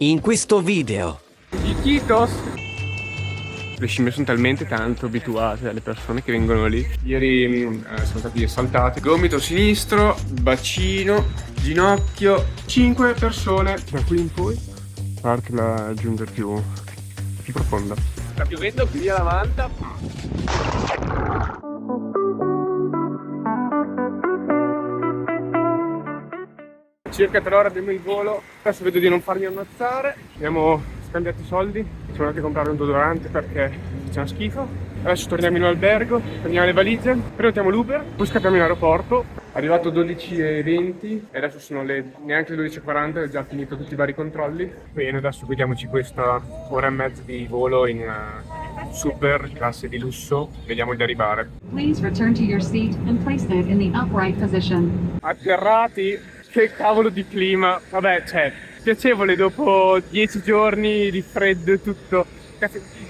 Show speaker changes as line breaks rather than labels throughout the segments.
In questo video.
I Cheetos. Le scimmie sono talmente tanto abituate alle persone che vengono lì. Ieri sono stati assaltati. Gomito sinistro, bacino, ginocchio. 5 persone. Da qui in poi parte la giungla più profonda. Sta piovendo qui a Lavanta. Circa 3 ore abbiamo il volo. Adesso vedo di non farmi ammazzare. Abbiamo scambiato i soldi. Siamo andati a comprare un deodorante perché facciamo schifo. Adesso torniamo in albergo, prendiamo le valigie, prenotiamo l'Uber, poi scappiamo in aeroporto. Arrivato 12:20 e adesso sono neanche le 12:40, ho già finito tutti i vari controlli. Bene, adesso vediamoci questa ora e mezza di volo in super classe di lusso. Vediamo di arrivare.
Please return to your seat and place it in the upright position.
Atterrati, che cavolo di clima. Vabbè, cioè, piacevole dopo 10 giorni di freddo e tutto.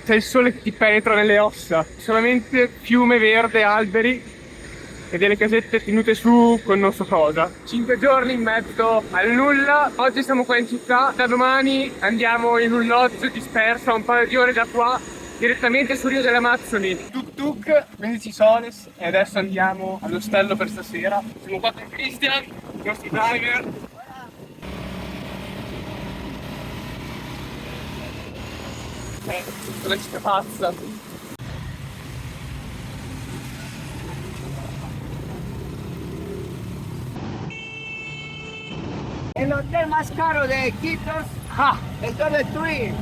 C'è il sole che ti penetra nelle ossa. Solamente fiume verde, alberi e delle casette tenute su con non so cosa. 5 giorni in mezzo al nulla. Oggi siamo qua in città. Da domani andiamo in un lodge disperso a un paio di ore da qua, direttamente sul Rio delle Amazzoni. Tuk tuk, 15 soles. E adesso andiamo all'ostello per stasera. Siamo qua con Christian, il nostro driver. La città pazza.
El hotel más caro de Iquitos,
Ah,
el Torre Twin,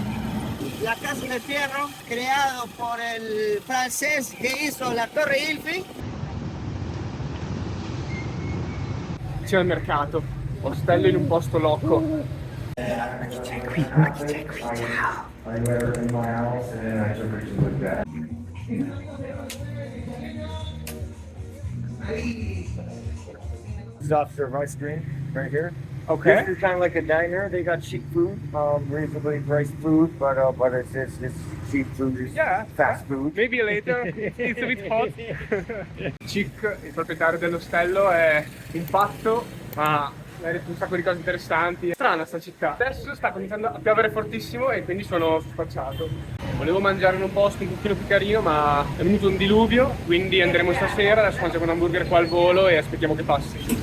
la casa de fierro creado por el francés que hizo la Torre Eiffel.
c'è il mercato. Ostello in un posto loco.
This is off-serve ice cream right here.
Ok.
This is kind of like a diner. They got cheap food, reasonably priced food, but it's cheap food. It's
Yeah.
fast food.
Maybe later. It's a bit hot. Chic, il proprietario dell'ostello, è in pazzo, ma mi ha detto un sacco di cose interessanti. Strana sta città. Adesso sta cominciando a piovere fortissimo e quindi sono spacciato. Volevo mangiare in un posto un pochino più carino, ma è venuto un diluvio, quindi andremo stasera. Adesso mangiamo un hamburger qua al volo e aspettiamo che passi.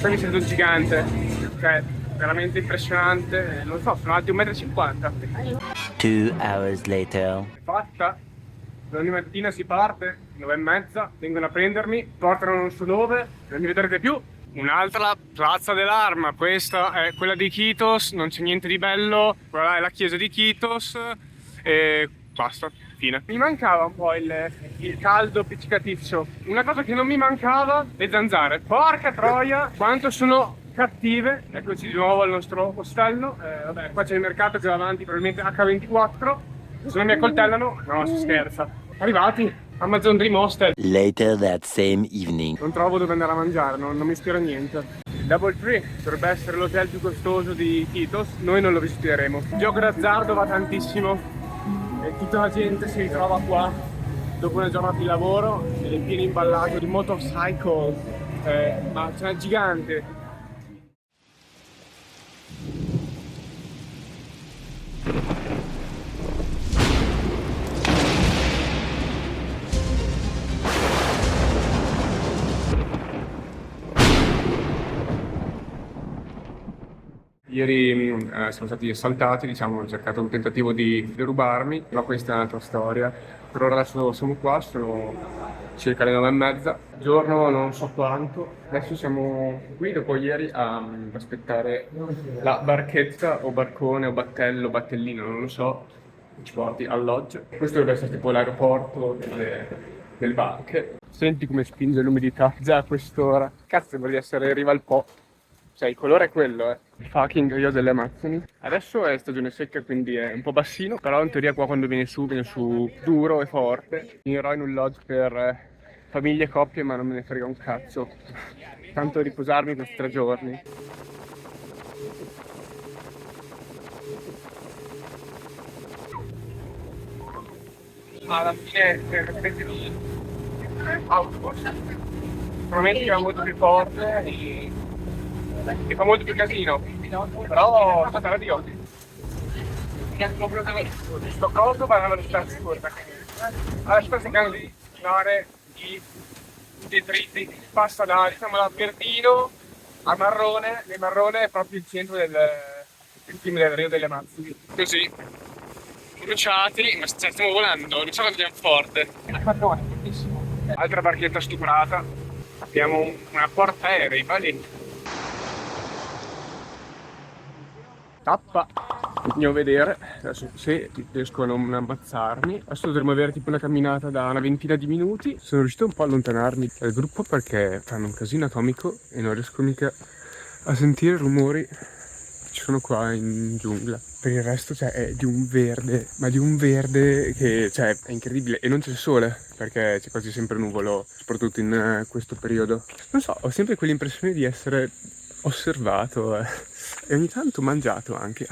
Poi mi sento gigante, cioè veramente impressionante. Non so, sono alti 1,50 m.
2 hours later.
È fatta. Domani mattina si parte, 9:30, vengono a prendermi, portano non so dove, non mi vedrete più. Un'altra Piazza dell'Arma, questa è quella di Iquitos, non c'è niente di bello, quella è la chiesa di Iquitos e basta, fine. Mi mancava un po' il caldo appiccicaticcio. Una cosa che non mi mancava, le zanzare. Porca troia, quanto sono cattive. Eccoci di nuovo al nostro ostello. Vabbè, qua c'è il mercato che va avanti, probabilmente H24. Se non mi accoltellano, no, si scherza. Arrivati, Amazon Dream Hostel.
Later that same evening.
Non trovo dove andare a mangiare, non mi ispira a niente. Il Double Tree dovrebbe essere l'hotel più costoso di Iquitos, noi non lo visiteremo. Il gioco d'azzardo va tantissimo e tutta la gente si ritrova qua dopo una giornata di lavoro e è pieno imballato di motorcycle, ma c'è una gigante. Ieri siamo stati assaltati, diciamo, hanno cercato un tentativo di derubarmi, però questa è un'altra storia. Per ora adesso siamo qua, sono circa le 9:30, giorno non so quanto. Adesso siamo qui dopo ieri a aspettare la barchetta o barcone o battello, battellino, non lo so, che ci porti al lodge. Questo dovrebbe essere tipo l'aeroporto delle barche. Senti come spinge l'umidità già a quest'ora. Cazzo, sembra di essere in riva al Po. Cioè il colore è quello, il fucking Rio delle Amazzoni. Adesso è stagione secca, quindi è un po' bassino, però in teoria qua quando viene su duro e forte. Finirò in un lodge per famiglie e coppie, ma non me ne frega un cazzo. Tanto riposarmi questi 3 giorni. Alla fine, autobus. probabilmente che va molto più forte e fa molto più casino, però sta terra di oggi. Sto coso va a una velocità sicura, adesso sto cercando di fare i detriti, passa da, diciamo, da verdino a marrone, il marrone è proprio il centro del fiume del Rio delle Amazzoni. Così, bruciati, ma stiamo volando, non so quanto andiamo forte. Il padrone, bellissimo. Altra barchetta stuprata, abbiamo una porta aerei, va lì. Tappa, andiamo a vedere adesso se riesco a non ammazzarmi. Adesso dovremmo avere tipo una camminata da una ventina di minuti. Sono riuscito un po' a allontanarmi dal gruppo perché fanno un casino atomico e non riesco mica a sentire rumori che ci sono qua in giungla. Per il resto è di un verde, ma di un verde che è incredibile, e non c'è il sole perché c'è quasi sempre nuvolo, soprattutto in questo periodo. Non so, ho sempre quell'impressione di essere osservato e ogni tanto mangiato anche.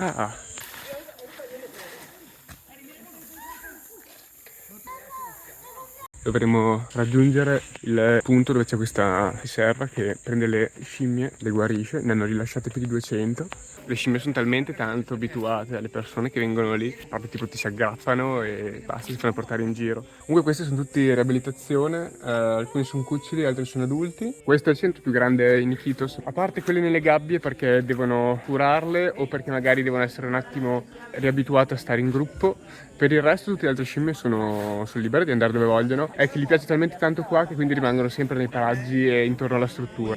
Dovremo raggiungere il punto dove c'è questa riserva che prende le scimmie, le guarisce, ne hanno rilasciate più di 200. Le scimmie sono talmente tanto abituate alle persone che vengono lì, proprio tipo ti si aggrappano e basta, si fanno portare in giro. Comunque questi sono tutti riabilitazione, alcuni sono cuccioli, altri sono adulti. Questo è il centro più grande in Iquitos, a parte quelle nelle gabbie perché devono curarle o perché magari devono essere un attimo riabituate a stare in gruppo. Per il resto tutte le altre scimmie sono libere di andare dove vogliono. È che gli piace talmente tanto qua che quindi rimangono sempre nei paraggi e intorno alla struttura.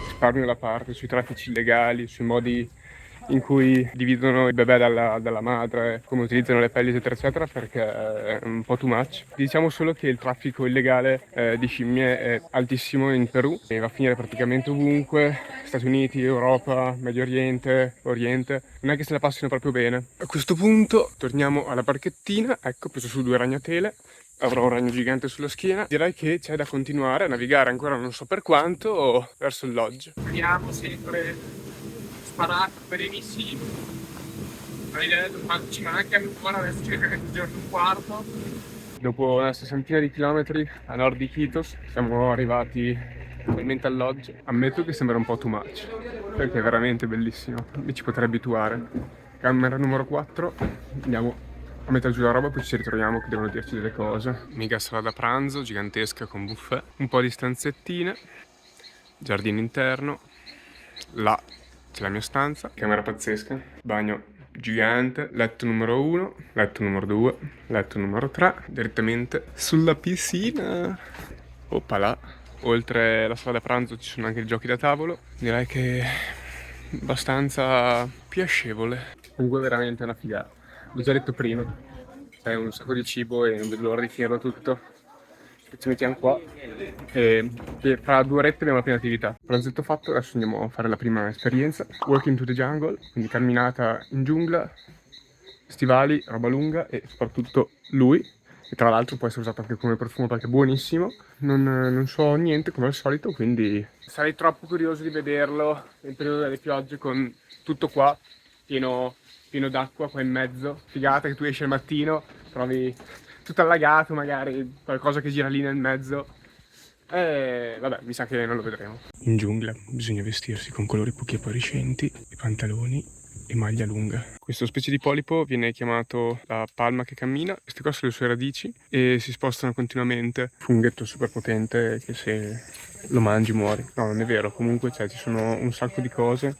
Risparmio la parte sui traffici illegali, sui modi in cui dividono il bebè dalla madre, come utilizzano le pelli eccetera eccetera, perché è un po' too much. Diciamo solo che il traffico illegale di scimmie è altissimo in Perù e va a finire praticamente ovunque, Stati Uniti, Europa, Medio Oriente, Oriente, non è che se la passino proprio bene. A questo punto torniamo alla barchettina, ecco, ho preso su 2 ragnatele. Avrò un ragno gigante sulla schiena. Direi che c'è da continuare a navigare ancora non so per quanto verso il lodge. Vediamo sempre sparato per i missili. Ci manca ancora adesso circa 1,25. Dopo una sessantina di chilometri a nord di Iquitos siamo arrivati finalmente al lodge. Ammetto che sembra un po' too much perché è veramente bellissimo, mi ci potrei abituare. Camera numero 4, andiamo a mettere giù la roba, poi ci ritroviamo che devono dirci delle cose. Mega sala da pranzo gigantesca con buffet, un po' di stanzettine, giardino interno, là c'è la mia stanza, camera pazzesca, bagno gigante, letto numero 1, letto numero 2, letto numero 3, direttamente sulla piscina. Oppala. Oltre la sala da pranzo ci sono anche i giochi da tavolo, direi che è abbastanza piacevole. Comunque veramente una figata. L'ho già detto prima, c'è un sacco di cibo e non vedo l'ora di finirlo tutto. Ci mettiamo qua e fra 2 orette abbiamo la prima attività. Pranzetto fatto, adesso andiamo a fare la prima esperienza. Walking to the jungle, quindi camminata in giungla, stivali, roba lunga e soprattutto lui, che tra l'altro può essere usato anche come profumo perché è buonissimo. Non so niente come al solito, quindi sarei troppo curioso di vederlo nel periodo delle piogge con tutto qua pieno d'acqua qua in mezzo. Figata che tu esci al mattino, trovi tutto allagato, magari qualcosa che gira lì nel mezzo. Vabbè, mi sa che non lo vedremo. In giungla bisogna vestirsi con colori pochi appariscenti, i pantaloni e maglia lunga. Questo specie di polipo viene chiamato la palma che cammina. Queste qua sono le sue radici e si spostano continuamente. Funghetto super potente che se lo mangi muori. No, non è vero, comunque ci sono un sacco di cose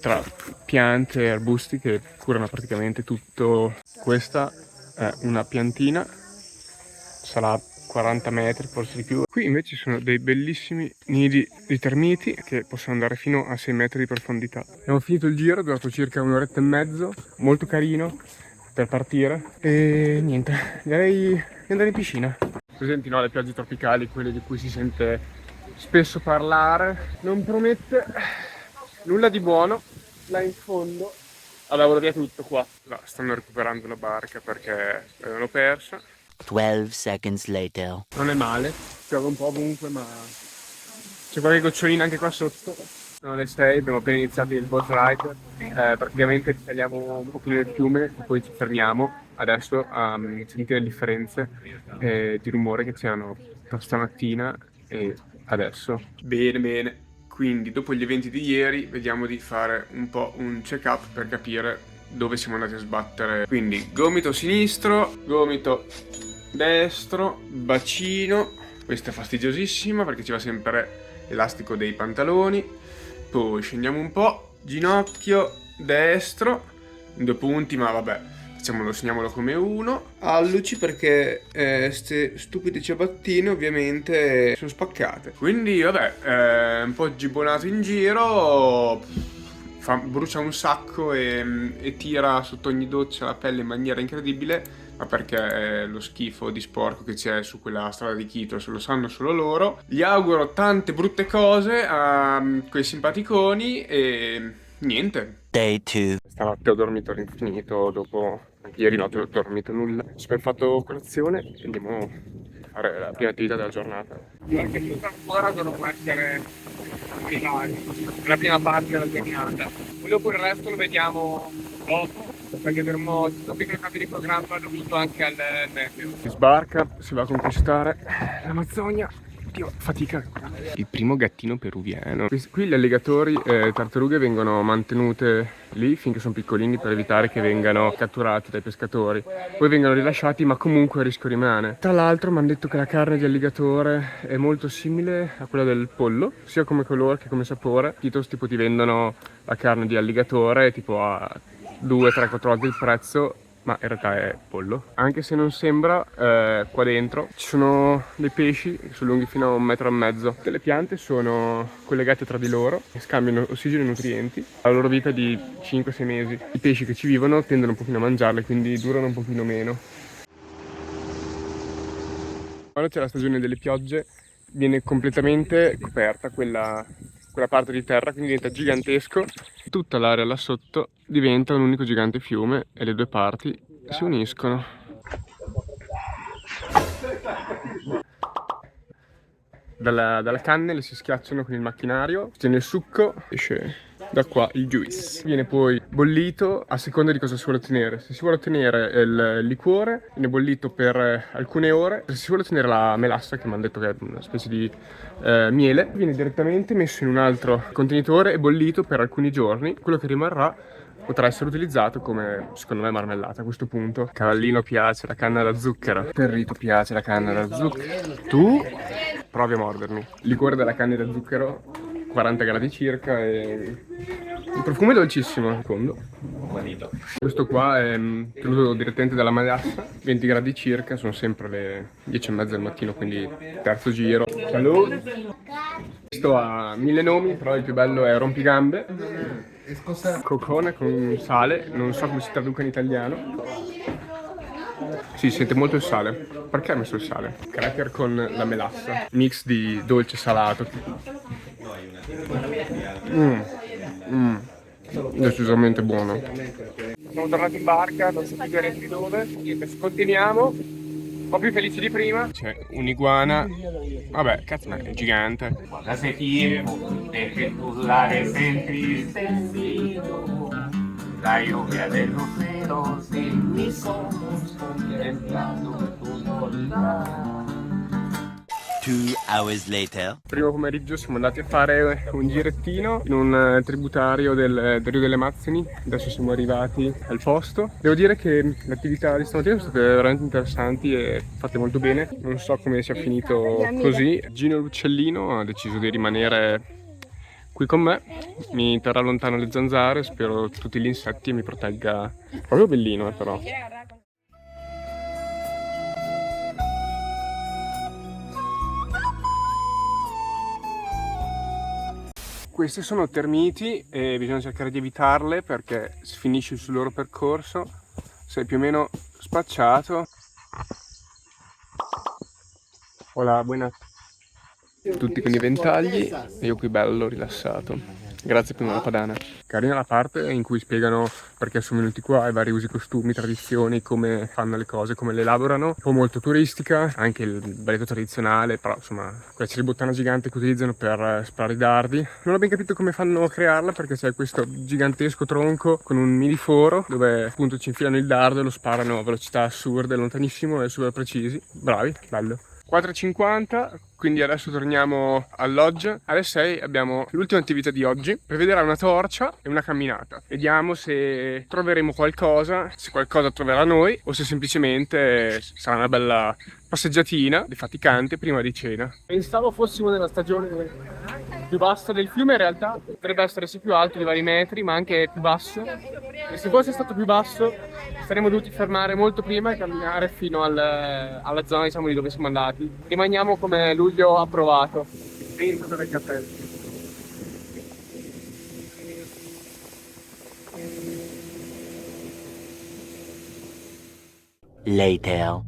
tra piante e arbusti che curano praticamente tutto. Questa è una piantina, sarà 40 metri, forse di più. Qui invece ci sono dei bellissimi nidi di termiti che possono andare fino a 6 metri di profondità. Abbiamo finito il giro, è durato circa 1 oretta e mezzo, molto carino per partire e niente, direi di andare in piscina. Presenti le piogge tropicali, quelle di cui si sente spesso parlare, non promette nulla di buono. Là in fondo avevo via tutto qua. Là stanno recuperando la barca perché l'avevano persa.
12 seconds later.
Non è male, piove un po' ovunque, ma C'è qualche gocciolina anche qua sotto. Sono le 6, abbiamo appena iniziato il boat ride. Praticamente saliamo un pochino il fiume, poi ci fermiamo adesso a sentire le differenze di rumore che c'erano tra stamattina e adesso. Bene, bene. Quindi dopo gli eventi di ieri vediamo di fare un po' un check-up per capire dove siamo andati a sbattere. Quindi gomito sinistro, gomito destro, bacino. Questa è fastidiosissima perché ci va sempre l'elastico dei pantaloni. Poi scendiamo un po', ginocchio destro, in 2 punti, ma vabbè, segniamolo come 1. Alluci perché queste stupide ciabattine ovviamente sono spaccate. Quindi vabbè, un po' gibbonato in giro, brucia un sacco e tira sotto ogni doccia la pelle in maniera incredibile. Ma perché lo schifo di sporco che c'è su quella strada di Chitos lo sanno solo loro. Gli auguro tante brutte cose a quei simpaticoni e niente.
Day 2.
Stanotte ho dormito all'infinito, dopo anche ieri notte non ho dormito nulla. Ci abbiamo fatto colazione e andiamo a fare la prima attività della giornata. Anche tutta ancora dovrò essere la prima parte della giornata. Poi dopo il resto lo vediamo dopo, perché avremo un piccolo cambio di programma dovuto anche al meteo. Si sbarca, si va a conquistare l'Amazzonia. Oddio, fatica. Il primo gattino peruviano. Qui gli alligatori e tartarughe vengono mantenute lì finché sono piccolini per evitare che vengano catturati dai pescatori. Poi vengono rilasciati, ma comunque il rischio rimane. Tra l'altro mi hanno detto che la carne di alligatore è molto simile a quella del pollo, sia come colore che come sapore. Chitos tipo ti vendono la carne di alligatore tipo a 2-3-4 volte il prezzo, ma in realtà è pollo. Anche se non sembra, qua dentro ci sono dei pesci che sono lunghi fino a 1,5 metri. Tutte le piante sono collegate tra di loro e scambiano ossigeno e nutrienti. La loro vita è di 5-6 mesi. I pesci che ci vivono tendono un pochino a mangiarle, quindi durano un pochino meno. Quando c'è la stagione delle piogge viene completamente coperta quella parte di terra, quindi diventa gigantesco. Tutta l'area là sotto diventa un unico gigante fiume e le 2 parti si uniscono. Dalla canne le si schiacciano con il macchinario, tiene il succo, esce da qua il juice. Viene poi bollito a seconda di cosa si vuole ottenere. Se si vuole ottenere il liquore, viene bollito per alcune ore. Se si vuole ottenere la melassa, che mi hanno detto che è una specie di miele, viene direttamente messo in un altro contenitore e bollito per alcuni giorni. Quello che rimarrà potrà essere utilizzato come, secondo me, marmellata a questo punto. Cavallino piace la canna da zucchero, Perrito piace la canna da zucchero. Tu provi a mordermi. Il liquore della canna da zucchero, 40 gradi circa, e il profumo è dolcissimo, secondo. Questo qua è tenuto direttamente dalla melassa, 20 gradi circa, sono sempre le 10:30 del mattino, quindi terzo giro. Salute! Questo ha 1000 nomi, però il più bello è rompigambe. Cocone con sale, non so come si traduca in italiano. Si sente molto il sale. Perché ha messo il sale? Cracker con la melassa, mix di dolce e salato. Decisamente buono. Siamo tornati in barca, non so più diretti dove. Continuiamo. Un po' più felici di prima. C'è un'iguana. Vabbè, cazzo, ma è gigante.
Hace tiempo dejé tus lares entristecidos, la lluvia de luceros en mis ojos contemplando tu soledad.
2 hours later.
Primo pomeriggio siamo andati a fare un girettino in un tributario del Rio delle Amazzoni. Adesso siamo arrivati al posto. Devo dire che le attività di stamattina sono state veramente interessanti e fatte molto bene. Non so come sia finito così. Gino l'uccellino ha deciso di rimanere qui con me. Mi terrà lontano le zanzare, spero tutti gli insetti e mi protegga. Proprio bellino, però. Queste sono termiti e bisogna cercare di evitarle perché si finisce sul loro percorso. Sei più o meno spacciato. Hola, buenas. Tutti con i ventagli e io qui bello rilassato. Grazie per la padana. Carina la parte in cui spiegano perché sono venuti qua, i vari usi, costumi, tradizioni, come fanno le cose, come le elaborano. Un po' molto turistica, anche il balletto tradizionale, però insomma quella ceribottana gigante che utilizzano per sparare i dardi. Non ho ben capito come fanno a crearla, perché c'è questo gigantesco tronco con un mini foro dove appunto ci infilano il dardo e lo sparano a velocità assurde, lontanissimo e super precisi. Bravi, bello. 4:50, quindi adesso torniamo al lodge. Alle 6 abbiamo l'ultima attività di oggi. Prevederà una torcia e una camminata. Vediamo se troveremo qualcosa, se qualcosa troverà noi o se semplicemente sarà una bella passeggiatina defaticante prima di cena. Pensavo fossimo nella stagione più bassa del fiume, in realtà dovrebbe essere sì più alto di vari metri, ma anche più basso. E se fosse stato più basso saremmo dovuti fermare molto prima e camminare fino alla zona, diciamo, di dove siamo andati. Rimaniamo come luglio approvato, dentro per il cappello.
Later.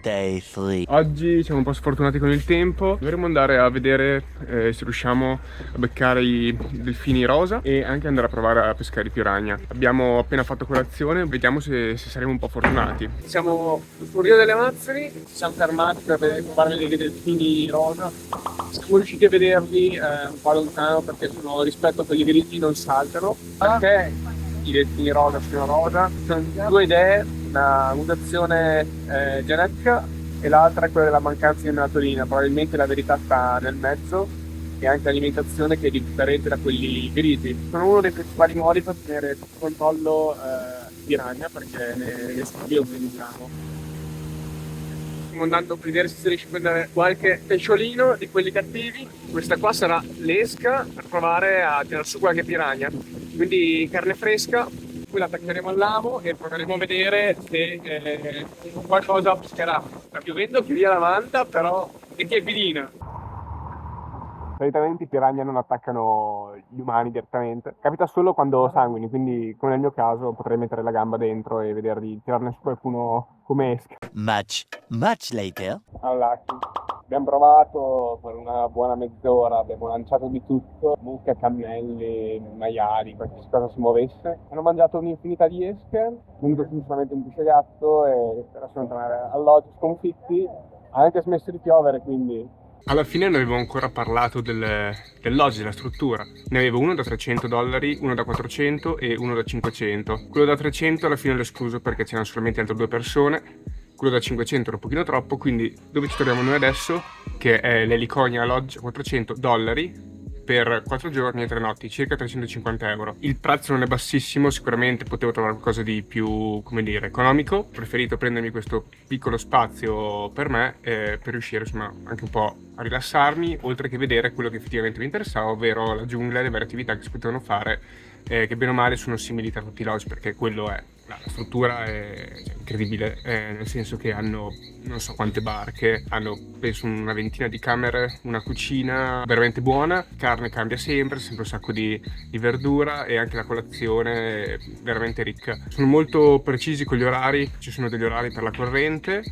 Day 3.
Oggi siamo un po' sfortunati con il tempo, dovremmo andare a vedere se riusciamo a beccare i delfini rosa e anche andare a provare a pescare i piranha. Abbiamo appena fatto colazione, vediamo se saremo un po' fortunati. Siamo sul Rio delle Amazzoni, ci siamo fermati per provare a vedere i delfini rosa. Siamo riusciti a vederli un po' lontano perché rispetto a quelli grigi non saltano. Perché i delfini rosa sono rosa? Sono due idee. Una mutazione genetica e l'altra è quella della mancanza di melatonina. Probabilmente la verità sta nel mezzo e anche l'alimentazione che è differente da quelli grigi. Sono uno dei principali modi per tenere sotto controllo piranha, perché li utilizziamo. Stiamo andando a vedere se si riesce a prendere qualche pesciolino di quelli cattivi. Questa qua sarà l'esca per provare a tirare su qualche piranha. Quindi carne fresca. Poi la attaccheremo all'amo e proveremo a vedere se qualcosa pescherà. Sta piovendo che via la manta, però è tiepidina. Solitamente i piranha non attaccano gli umani direttamente. Capita solo quando sanguini, quindi come nel mio caso potrei mettere la gamba dentro e vedere di tirarne su qualcuno come esca.
Much later.
Abbiamo provato per una buona mezz'ora, abbiamo lanciato di tutto, mucche, cammelli, maiali, qualsiasi cosa si muovesse. Hanno mangiato un'infinità di esche, venuto solamente un pesce gatto e adesso sono tornati all'alloggio sconfitti. Ha anche smesso di piovere, quindi... Alla fine ne avevo ancora parlato dell'lodge, della struttura. Ne avevo uno da $300, uno da 400 e uno da 500. Quello da 300 alla fine l'ho escluso perché c'erano solamente altre 2 persone. Quello da 500 era un pochino troppo, quindi dove ci troviamo noi adesso, che è l'Heliconia Lodge, $400 per 4 giorni e 3 notti, circa 350 euro. Il prezzo non è bassissimo, sicuramente potevo trovare qualcosa di più, come dire, economico. Ho preferito prendermi questo piccolo spazio per me per riuscire insomma anche un po' a rilassarmi, oltre che vedere quello che effettivamente mi interessava, ovvero la giungla e le varie attività che si potevano fare, che bene o male sono simili tra tutti i lodge, perché quello è. La struttura è incredibile, nel senso che hanno non so quante barche, hanno penso una ventina di camere, una cucina veramente buona, carne cambia sempre un sacco di verdura e anche la colazione è veramente ricca. Sono molto precisi con gli orari, ci sono degli orari per la corrente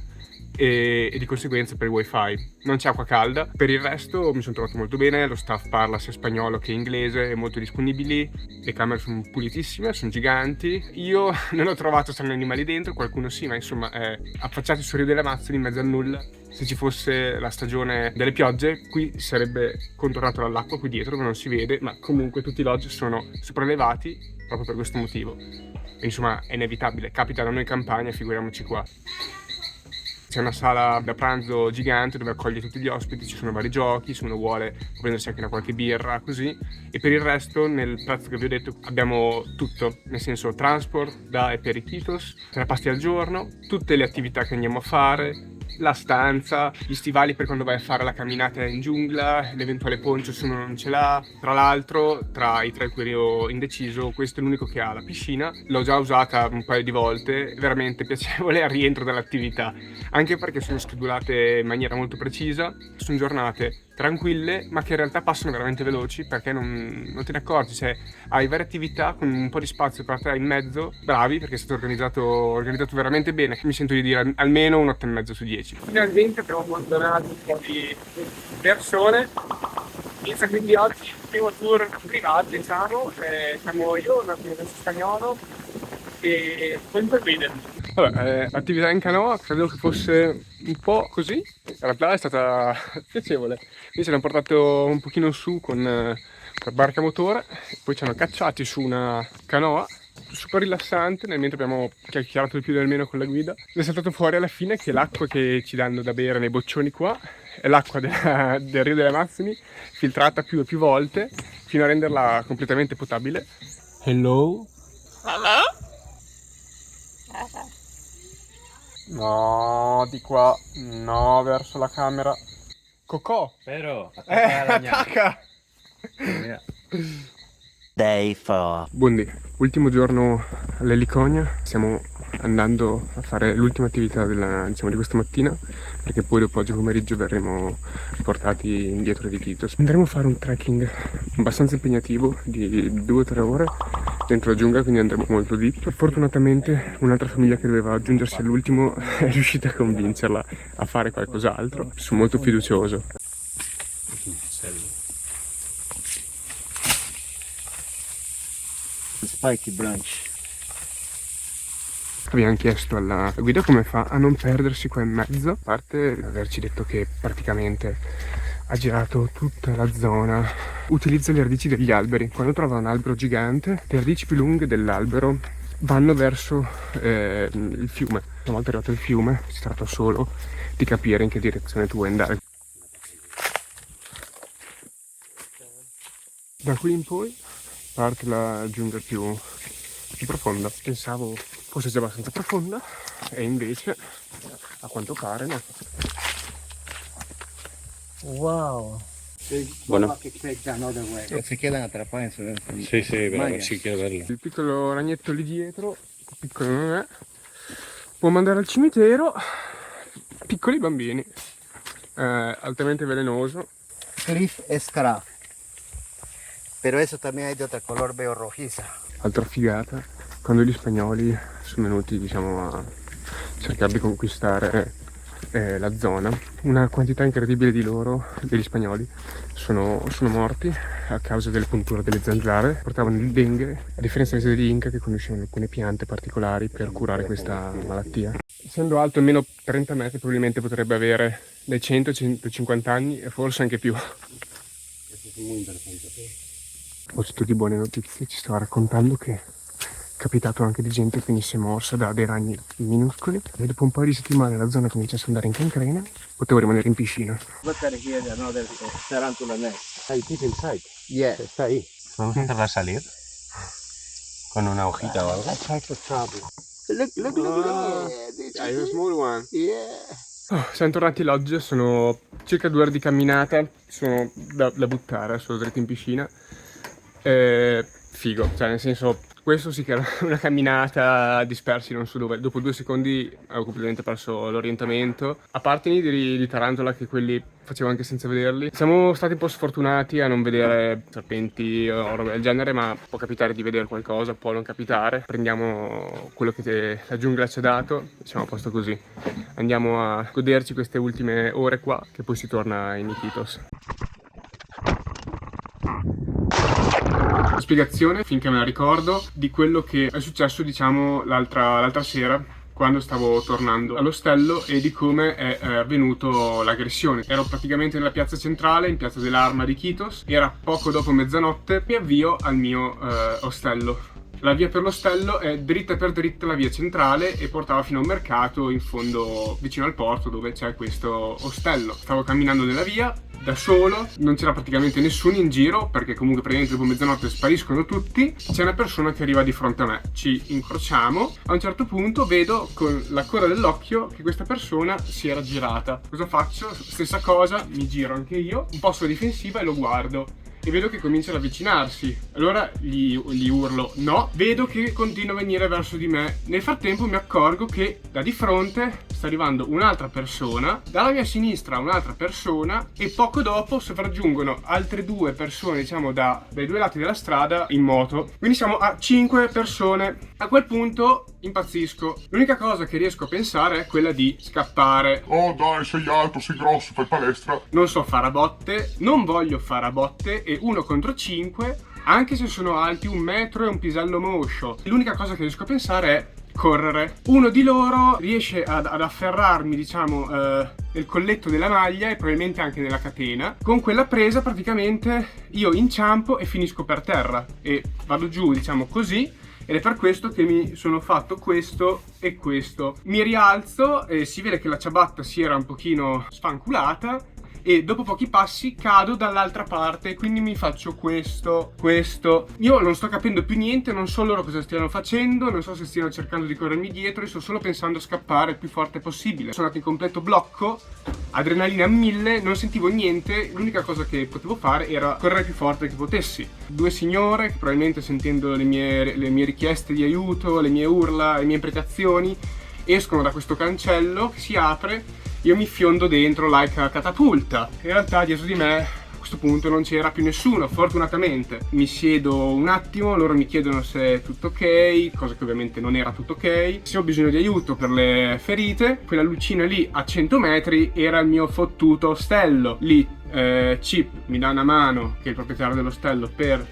e di conseguenza per il wifi. Non c'è acqua calda, per il resto mi sono trovato molto bene, lo staff parla sia spagnolo che inglese, è molto disponibili, le camere sono pulitissime, sono giganti. Io non ho trovato strani animali dentro, qualcuno sì, ma insomma affacciati sul Rio delle Amazzoni in mezzo al nulla. Se ci fosse la stagione delle piogge qui sarebbe contornato dall'acqua qui dietro, che non si vede, ma comunque tutti i lodge sono sopraelevati proprio per questo motivo. E, insomma è inevitabile, capita da noi in campagna, figuriamoci qua. C'è una sala da pranzo gigante dove accoglie tutti gli ospiti, ci sono vari giochi, se uno vuole può prendersi anche una qualche birra, così. E per il resto, nel prezzo che vi ho detto, abbiamo tutto, nel senso transport da e per i Iquitos, 3 pasti al giorno, tutte le attività che andiamo a fare, la stanza, gli stivali per quando vai a fare la camminata in giungla, l'eventuale poncio se uno non ce l'ha. Tra l'altro, tra i 3 cui ero indeciso, questo è l'unico che ha la piscina. L'ho già usata un paio di volte, è veramente piacevole al rientro dall'attività, anche perché sono schedulate in maniera molto precisa, sono giornate tranquille ma che in realtà passano veramente veloci perché non te ne accorgi, cioè hai varie attività con un po' di spazio per te in mezzo, bravi perché è stato organizzato veramente bene, mi sento di dire almeno un 8,5 su 10. Finalmente abbiamo abbandonato un po' di persone, inizia quindi oggi il primo tour privato, diciamo, siamo io, un adesso spagnolo e poi per guida. Vabbè, attività in canoa credo che fosse un po' così, in realtà è stata piacevole. Quindi ci hanno portato un pochino su con la barca motore, poi ci hanno cacciati su una canoa, super rilassante, nel mentre abbiamo chiacchierato di più del meno con la guida. È saltato fuori alla fine che l'acqua che ci danno da bere nei boccioni qua è l'acqua del Rio delle Amazzoni, filtrata più e più volte, fino a renderla completamente potabile. Hello? No, di qua, no, verso la camera. Cocò!
Pero,
attacca!
Day 4.
Buondì, ultimo giorno all'Eliconia, stiamo andando a fare l'ultima attività di questa mattina, perché poi dopo oggi pomeriggio verremo portati indietro di Iquitos. Andremo a fare un trekking abbastanza impegnativo di 2 o 3 ore dentro la giungla, quindi andremo molto deep. Fortunatamente un'altra famiglia che doveva aggiungersi all'ultimo è riuscita a convincerla a fare qualcos'altro. Sono molto fiducioso.
Spiky branch.
Abbiamo chiesto alla guida come fa a non perdersi qua in mezzo, a parte averci detto che praticamente ha girato tutta la zona, utilizza le radici degli alberi. Quando trova un albero gigante, le radici più lunghe dell'albero vanno verso il fiume. Una volta arrivato al fiume si tratta solo di capire in che direzione tu vuoi andare. Da qui in poi parte la giungla più profonda. Pensavo fosse già abbastanza profonda e invece a quanto pare no.
Wow.
Bueno.
Se quedan atrapados en su...
sí, pero sí quiero verlo.
Il piccolo ragnetto lì dietro, piccolo non è, può mandare al cimitero piccoli bambini, altamente velenoso.
Cliff Escara. Pero eso también hay de otro color, veo rojiza.
Altra figata, quando gli spagnoli sono venuti, diciamo, a cercare di conquistare la zona, una quantità incredibile di loro, degli spagnoli, sono morti a causa delle punture delle zanzare. Portavano il dengue, a differenza degli Inca che conoscevano alcune piante particolari per curare questa malattia. Essendo alto almeno 30 metri probabilmente potrebbe avere dai 100 ai 150 anni e forse anche più. A proposito di buone notizie, ci stava raccontando che è capitato anche di gente che venisse morsa da dei ragni minuscoli e dopo un paio di settimane la zona cominciasse ad andare in cancrena, potevo rimanere in piscina.
Look at here, another tarantula nest.
Ahí, it's inside.
Yeah.
Está ahí. Vamos a intentar salir con una hojita o algo.
Type of trouble. Look. Yeah,
È un small one.
yeah.
Siamo tornati lodge, sono circa 2 ore di camminata, sono da buttare, sono dritto in piscina. Figo, cioè nel senso, questo sì che era una camminata dispersi non so dove. Dopo 2 secondi avevo completamente perso l'orientamento. A parte i nidi di tarantola, che quelli facevo anche senza vederli. Siamo stati un po' sfortunati a non vedere serpenti o roba del genere, ma può capitare di vedere qualcosa, può non capitare. Prendiamo quello che la giungla ci ha dato, siamo a posto così. Andiamo a goderci queste ultime ore qua, che poi si torna in Iquitos. Spiegazione, finché me la ricordo, di quello che è successo, diciamo, l'altra sera quando stavo tornando all'ostello e di come è avvenuto l'aggressione. Ero praticamente nella piazza centrale, in piazza dell'Arma di Iquitos, era poco dopo mezzanotte, mi avvio al mio ostello. La via per l'ostello è dritta per dritta la via centrale e portava fino a un mercato in fondo vicino al porto dove c'è questo ostello. Stavo camminando nella via, da solo, non c'era praticamente nessuno in giro perché comunque praticamente dopo mezzanotte spariscono tutti. C'è una persona che arriva di fronte a me, ci incrociamo, a un certo punto vedo con la coda dell'occhio che questa persona si era girata. Cosa faccio? Stessa cosa, mi giro anche io, un po' sulla difensiva e lo guardo. E vedo che comincia ad avvicinarsi. Allora gli urlo no, vedo che continua a venire verso di me. Nel frattempo mi accorgo che da di fronte sta arrivando un'altra persona, dalla mia sinistra un'altra persona, e poco dopo sopraggiungono altre 2 persone, diciamo dai 2 lati della strada in moto. Quindi siamo a 5 persone. A quel punto impazzisco. L'unica cosa che riesco a pensare è quella di scappare.
Oh dai, sei alto, sei grosso, fai palestra.
Non so fare a botte, non voglio fare a botte, e 1 contro 5, anche se sono alti 1 metro e un pisello moscio. L'unica cosa che riesco a pensare è correre. Uno di loro riesce ad afferrarmi, diciamo, nel colletto della maglia e probabilmente anche nella catena. Con quella presa praticamente io inciampo e finisco per terra e vado giù, diciamo così. Ed è per questo che mi sono fatto questo e questo. Mi rialzo e si vede che la ciabatta si era un pochino sfanculata e dopo pochi passi cado dall'altra parte, quindi mi faccio questo. Io non sto capendo più niente, non so loro cosa stiano facendo, non so se stiano cercando di corrermi dietro, e sto solo pensando a scappare il più forte possibile. Sono andato in completo blocco, adrenalina a 1000, non sentivo niente, l'unica cosa che potevo fare era correre più forte che potessi. 2 signore, che probabilmente sentendo le mie richieste di aiuto, le mie urla, le mie imprecazioni, escono da questo cancello che si apre. Io mi fiondo dentro like a catapulta. In realtà dietro di me a questo punto non c'era più nessuno, fortunatamente. Mi siedo un attimo, loro mi chiedono se è tutto ok, cosa che ovviamente non era tutto ok. Se ho bisogno di aiuto per le ferite, quella lucina lì a 100 metri era il mio fottuto ostello. Lì Chip mi dà una mano, che è il proprietario dell'ostello, per,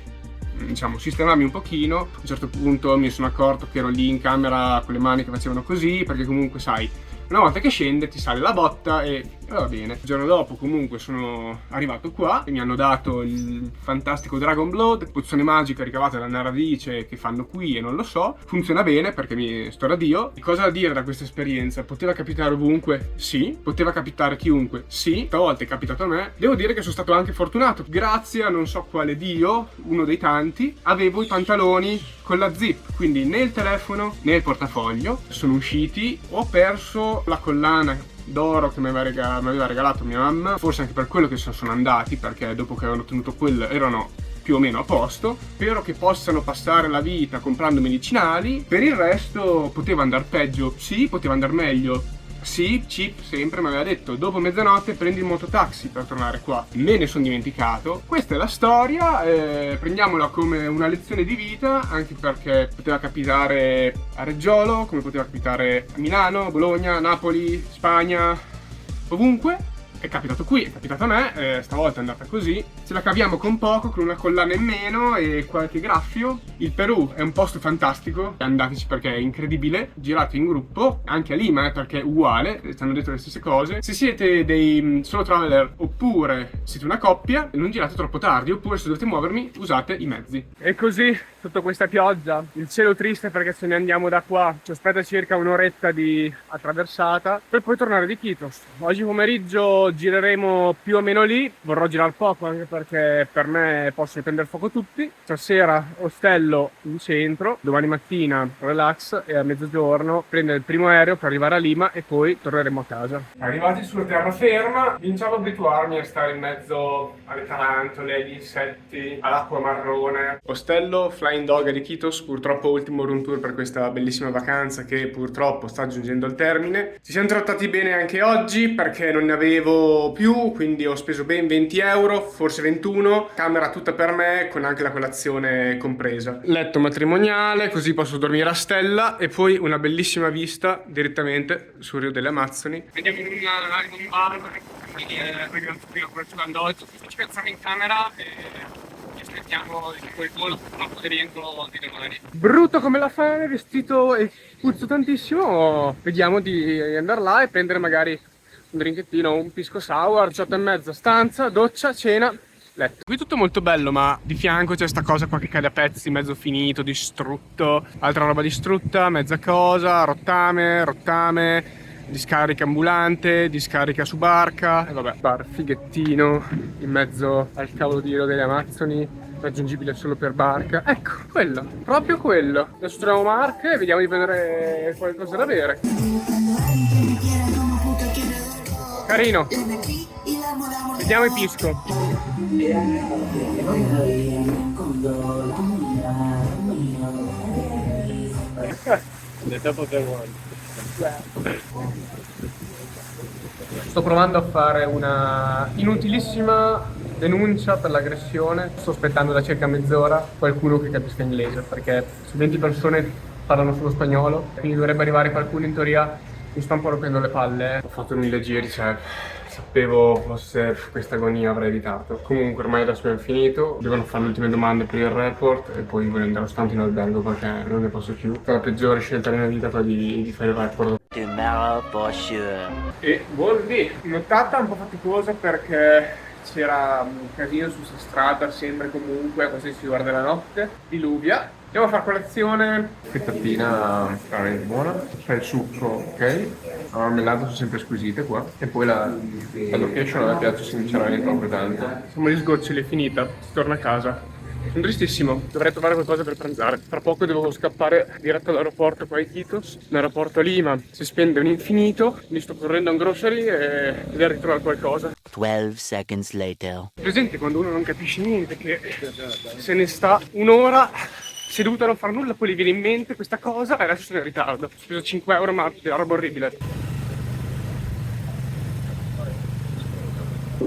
diciamo, sistemarmi un pochino. A un certo punto mi sono accorto che ero lì in camera con le mani che facevano così, perché comunque sai, una volta che scende ti sale la botta e va bene. Il giorno dopo comunque sono arrivato qua e mi hanno dato il fantastico Dragon Blood, pozione magica ricavata dalla radice che fanno qui e non lo so. Funziona bene perché mi sto da Dio. E cosa da dire da questa esperienza? Poteva capitare ovunque? Sì. Poteva capitare a chiunque? Sì. Stavolta è capitato a me. Devo dire che sono stato anche fortunato. Grazie a non so quale Dio, uno dei tanti, avevo i pantaloni con la zip, quindi né il telefono né il portafoglio sono usciti. Ho perso la collana d'oro che mi aveva regalato mia mamma, forse anche per quello che sono andati, perché dopo che avevano ottenuto quello erano più o meno a posto. Spero che possano passare la vita comprando medicinali. Per il resto poteva andare peggio, sì, poteva andare meglio. Sì, Chip sempre mi aveva detto dopo mezzanotte prendi il mototaxi per tornare qua. Me ne sono dimenticato. Questa è la storia, prendiamola come una lezione di vita, anche perché poteva capitare a Reggiolo, come poteva capitare a Milano, Bologna, Napoli, Spagna, ovunque. È capitato qui, è capitato a me, stavolta è andata così. Ce la caviamo con poco, con una collana in meno e qualche graffio. Il Perù è un posto fantastico, andateci perché è incredibile, girato in gruppo, anche a Lima perché è uguale, ci hanno detto le stesse cose. Se siete dei solo traveler oppure siete una coppia, non girate troppo tardi, oppure se dovete muovermi usate i mezzi. E così, sotto questa pioggia, il cielo triste perché se ne andiamo da qua, ci aspetta circa un'oretta di attraversata per poi tornare di Iquitos. Oggi pomeriggio gireremo più o meno lì, vorrò girare poco anche perché per me possono prendere fuoco tutti. Stasera ostello in centro, domani mattina relax e a mezzogiorno prendere il primo aereo per arrivare a Lima e poi torneremo a casa. Arrivati sulla terraferma, cominciamo ad abituarmi a stare in mezzo alle tarantole, agli insetti, all'acqua marrone. Ostello Flying Dog di Iquitos, purtroppo ultimo room tour per questa bellissima vacanza che purtroppo sta giungendo al termine. Ci siamo trattati bene anche oggi perché non ne avevo più, quindi ho speso ben 20 euro, forse 21, camera tutta per me con anche la colazione compresa, letto matrimoniale così posso dormire a stella e poi una bellissima vista direttamente sul Rio delle Amazzoni. Andiamo in un bar ci piazziamo in camera e aspettiamo quel volo che rientro di domani. Brutto come la fame, vestito e puzzo tantissimo. Vediamo di andare là e prendere magari un drinkettino, un pisco sour, 18:30, stanza, doccia, cena, letto. Qui tutto molto bello, ma di fianco c'è sta cosa qua che cade a pezzi, mezzo finito, distrutto, altra roba distrutta, mezza cosa, rottame, discarica ambulante, discarica su barca, e vabbè, bar fighettino in mezzo al cavolo di Rio delle Amazzoni, raggiungibile solo per barca. Ecco, quello, proprio quello. Adesso troviamo Mark e vediamo di prendere qualcosa da bere. Carino. Vediamo il pisco. Sto provando a fare una inutilissima denuncia per l'aggressione. Sto aspettando da circa mezz'ora qualcuno che capisca inglese, perché su 20 persone parlano solo spagnolo, quindi dovrebbe arrivare qualcuno in teoria. Mi sto un po' rompendo le palle. Ho fatto 1000 giri, cioè sapevo fosse questa agonia avrei evitato. Comunque ormai adesso abbiamo finito, devono fare le ultime domande per il report e poi voglio andare soltanto in albergo perché non ne posso più. È la peggiore scelta della mia vita quella di fare il report.
Tomorrow for sure.
E buon dì! Nottata un po' faticosa perché c'era un casino su questa strada, sempre comunque, così si guarda la notte, diluvia. Andiamo a fare colazione. Frittatina veramente buona, c'è il succo, ok? La marmellata sono sempre squisite qua. E poi la location a me piace sinceramente proprio tanto. Siamo agli sgoccioli, è finita, si torna a casa. Sono tristissimo, dovrei trovare qualcosa per pranzare. Tra poco devo scappare diretto all'aeroporto qua a Iquitos. L'aeroporto a Lima si spende un infinito. Mi sto correndo a un grocery e devo ritrovare qualcosa.
12 seconds later.
Presente quando uno non capisce niente, che se ne sta un'ora seduto a non fare nulla, poi gli viene in mente questa cosa e adesso sono in ritardo. Ho speso 5 euro, ma è una roba orribile.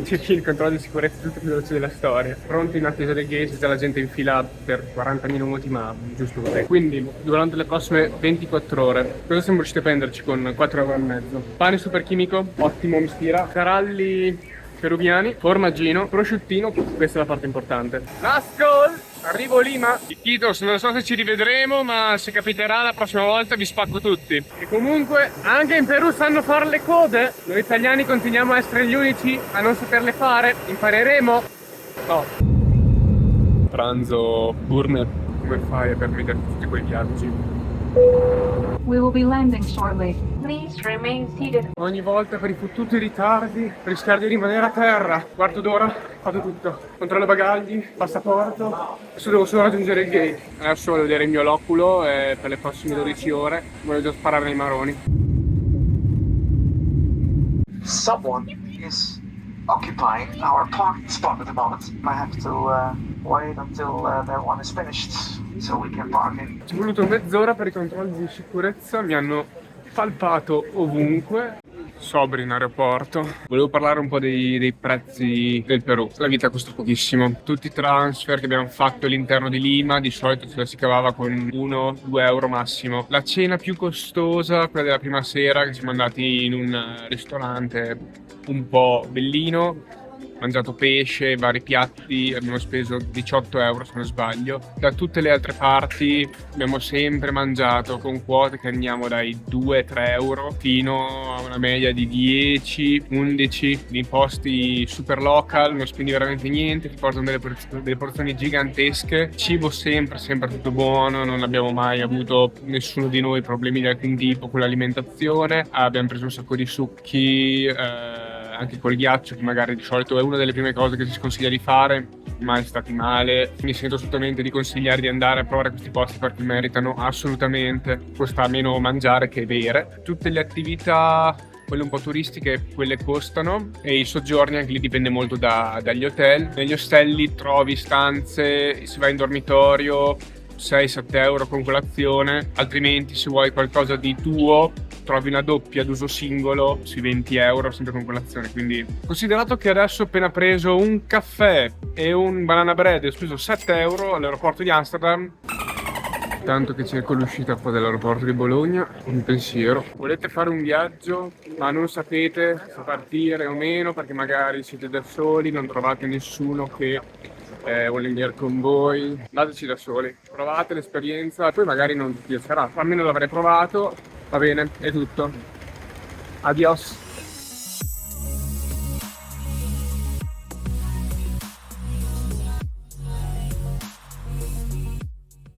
C'è il controllo di sicurezza tutto più veloce della storia. Pronti in attesa del gate, c'è la gente in fila per 40 minuti, ma giusto così. Quindi, durante le prossime 24 ore, cosa siamo riusciti a prenderci con 4,5 euro? Pane super chimico, ottimo, mi ispira. Caralli peruviani, formaggino, prosciuttino, questa è la parte importante. Last call! Arrivo Lima. Iquitos, non so se ci rivedremo, ma se capiterà la prossima volta vi spacco tutti. E comunque, anche in Perù sanno fare le code. Noi italiani continuiamo a essere gli unici a non saperle fare. Impareremo. No. Pranzo gourmet. Come fai a permettere tutti quei viaggi?
We will be landing shortly. Please remain seated.
Ogni volta per i fottuti ritardi, rischiare di rimanere a terra. Quarto d'ora, fatto tutto. Controllo bagagli, passaporto. Adesso devo solo raggiungere il gate. Adesso voglio vedere il mio loculo e per le prossime 12 ore voglio già sparare nei maroni.
Someone is occupying our parking spot at the moment. I have to wait until that one is finished so we can park in.
Ci è voluto mezz'ora per i controlli di sicurezza, mi hanno palpato ovunque. Sobri in aeroporto. Volevo parlare un po' dei prezzi del Perù. La vita costa pochissimo. Tutti i transfer che abbiamo fatto all'interno di Lima di solito ce la si cavava con 1-2 euro massimo. La cena più costosa, quella della prima sera, che siamo andati in un ristorante un po' bellino, mangiato pesce, vari piatti, abbiamo speso 18 euro se non sbaglio. Da tutte le altre parti abbiamo sempre mangiato con quote che andiamo dai 2-3 euro fino a una media di 10-11, in posti super local, non spendi veramente niente, ti portano delle porzioni gigantesche, cibo sempre tutto buono, non abbiamo mai avuto nessuno di noi problemi di alcun tipo con l'alimentazione, abbiamo preso un sacco di succhi, anche col ghiaccio, che magari di solito è una delle prime cose che si sconsiglia di fare, mai stati male. Mi sento assolutamente di consigliare di andare a provare questi posti perché meritano assolutamente. Costa meno mangiare che bere. Tutte le attività, quelle un po' turistiche, quelle costano, e i soggiorni anche lì dipende molto dagli hotel. Negli ostelli trovi stanze, si va in dormitorio, 6-7 euro con colazione, altrimenti se vuoi qualcosa di tuo trovi una doppia d'uso singolo sui 20 euro sempre con colazione. Quindi, considerato che adesso ho appena preso un caffè e un banana bread e ho speso 7 euro all'aeroporto di Amsterdam, tanto che cerco l'uscita poi dall'aeroporto di Bologna, un pensiero. Volete fare un viaggio ma non sapete se partire o meno perché magari siete da soli, non trovate nessuno che vuole venire con voi, andateci da soli, provate l'esperienza, poi magari non vi piacerà, almeno l'avrei provato. Va bene, è tutto. Adios.